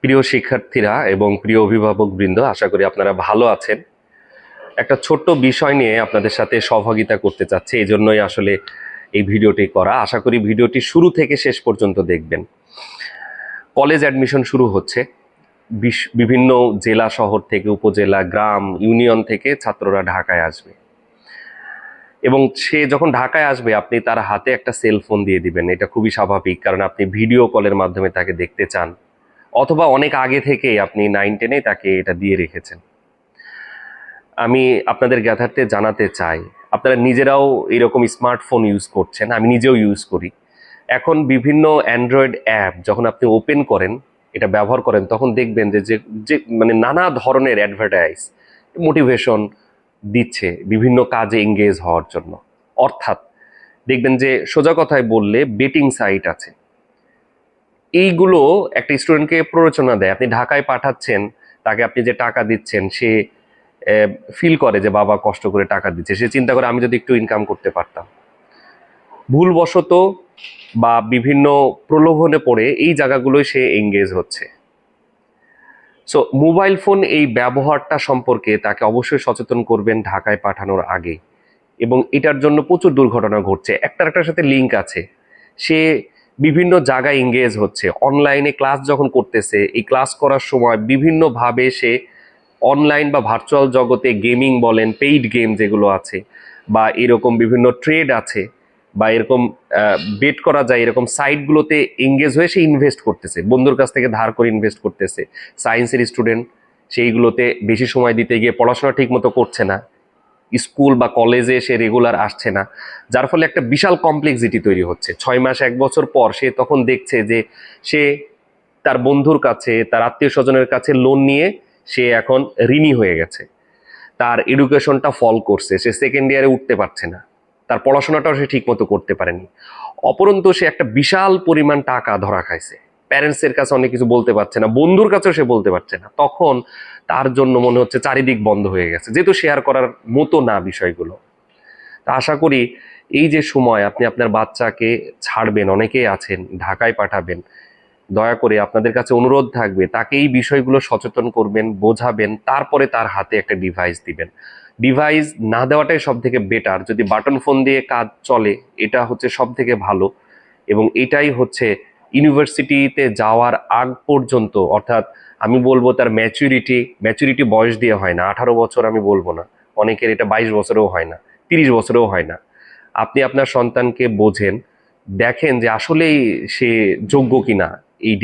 প্রিয় শিক্ষার্থীরা এবং প্রিয় অভিভাবকবৃন্দ, আশা করি আপনারা ভালো আছেন। একটা ছোট্ট বিষয় নিয়ে আপনাদের সাথে সহভাগিতা করতে চাচ্ছি, এই জন্যই আসলে এই ভিডিওটি করা। আশা করি ভিডিওটি শুরু থেকে শেষ পর্যন্ত দেখবেন। কলেজ অ্যাডমিশন শুরু হচ্ছে। বিভিন্ন জেলা শহর থেকে, উপজেলা, গ্রাম, ইউনিয়ন থেকে ছাত্ররা ঢাকায় আসবে এবং সে যখন ঢাকায় আসবে আপনি তার হাতে একটা সেল ফোন দিয়ে দিবেন। এটা খুবই স্বাভাবিক, কারণ আপনি ভিডিও কলের মাধ্যমে তাকে দেখতে চান, অথবা অনেক আগে থেকেই আপনি 9-10-এ তাকে এটা দিয়ে রেখেছেন। আমি আপনাদের জ্ঞাতার্থে জানাতে চাই, আপনারা নিজেরাও এরকম স্মার্টফোন ইউজ করছেন, আমি নিজেও ইউজ করি। এখন বিভিন্ন অ্যান্ড্রয়েড অ্যাপ যখন আপনি ওপেন করেন, এটা ব্যবহার করেন, তখন দেখবেন যে যে যে মানে নানা ধরনের অ্যাডভার্টাইজ, মোটিভেশন দিচ্ছে বিভিন্ন কাজে এঙ্গেজ হওয়ার জন্য। অর্থাৎ দেখবেন যে সোজা কথায় বললে বেটিং সাইট আছে। এইগুলো একটা স্টুডেন্টকে প্ররোচনা দেয়। আপনি ঢাকায় পাঠাচ্ছেন, তাকে আপনি যে টাকা দিচ্ছেন, সে ফিল করে যে বাবা কষ্ট করে টাকা দিচ্ছে, সে চিন্তা করে আমি যদি একটু ইনকাম করতে পারতাম। ভুলবশত বা বিভিন্ন প্রলোভনে পড়ে এই জায়গাগুলোয় সে এঙ্গেজ হচ্ছে। সো মোবাইল ফোন এই ব্যবহারটা সম্পর্কে তাকে অবশ্যই সচেতন করবেন ঢাকায় পাঠানোর আগে। এবং এটার জন্য প্রচুর দুর্ঘটনা ঘটছে, একটার সাথে লিঙ্ক আছে। সে বিভিন্ন জায়গায় এঙ্গেজ হচ্ছে, অনলাইনে ক্লাস যখন করতেছে, এই ক্লাস করার সময় বিভিন্নভাবে সে অনলাইন বা ভার্চুয়াল জগতে গেমিং বলেন, পেইড গেম যেগুলো আছে, বা এরকম বিভিন্ন ট্রেড আছে, বা এরকম বেট করা যায় এরকম সাইটগুলোতে এঙ্গেজ হয়ে সে ইনভেস্ট করতেছে, বন্ধুর কাছ থেকে ধার করে ইনভেস্ট করতেছে। সায়েন্সের স্টুডেন্ট সেইগুলোতে বেশি সময় দিতে গিয়ে পড়াশোনা ঠিক মতো করছে না, স্কুল বা কলেজে সে রেগুলার আসছে না, যার ফলে একটা বিশাল কমপ্লেক্সিটি তৈরি হচ্ছে। 6 মাস 1 বছর পর সে তখন দেখছে যে সে তার বন্ধুর কাছে, তার আত্মীয় স্বজনের কাছে লোন নিয়ে সে এখন ঋণী হয়ে গেছে। তার এডুকেশনটা ফল করছে, সে সেকেন্ড ইয়ারে উঠতে পারছে না, তার পড়াশোনাটাও সে ঠিক মতো করতে পারেনি। অপরন্তু সে একটা বিশাল পরিমাণ টাকা ধরা খাইছে, প্যারেন্টসের কাছে অনেক কিছু বলতে পারছে না, বন্ধুর কাছেও সে বলতে পারছে না। তখন তার জন্য মনে হচ্ছে চারিদিক বন্ধ হয়ে গেছে, যেহেতু শেয়ার করার মতো না বিষয়গুলো। তা আশা করি এই যে সময় আপনি আপনার বাচ্চাকে ছাড়বেন, অনেকেই আছেন ঢাকায় পাঠাবেন, দয়া করে আপনাদের কাছে অনুরোধ থাকবে তাকে এই বিষয়গুলো সচেতন করবেন, বোঝাবেন, তারপরে তার হাতে একটা ডিভাইস দিবেন। ডিভাইস না দেওয়াটাই সব থেকে বেটার। যদি বাটন ফোন দিয়ে কাজ চলে, এটা হচ্ছে সব থেকে ভালো। এবং এটাই হচ্ছে ইউনিভার্সিটিতে যাওয়ার আগ পর্যন্ত, অর্থাৎ আমি বলবো তার ম্যাচুরিটি বয়স দিয়ে হয় না। 18 বছর আমি বলবো না, অনেকের এটা 22 বছরেও হয় না, 30 বছরেও হয় না। আপনি আপনার সন্তানকে বোঝেন, দেখেন যে আসলেই সে যোগ্য কিনা এই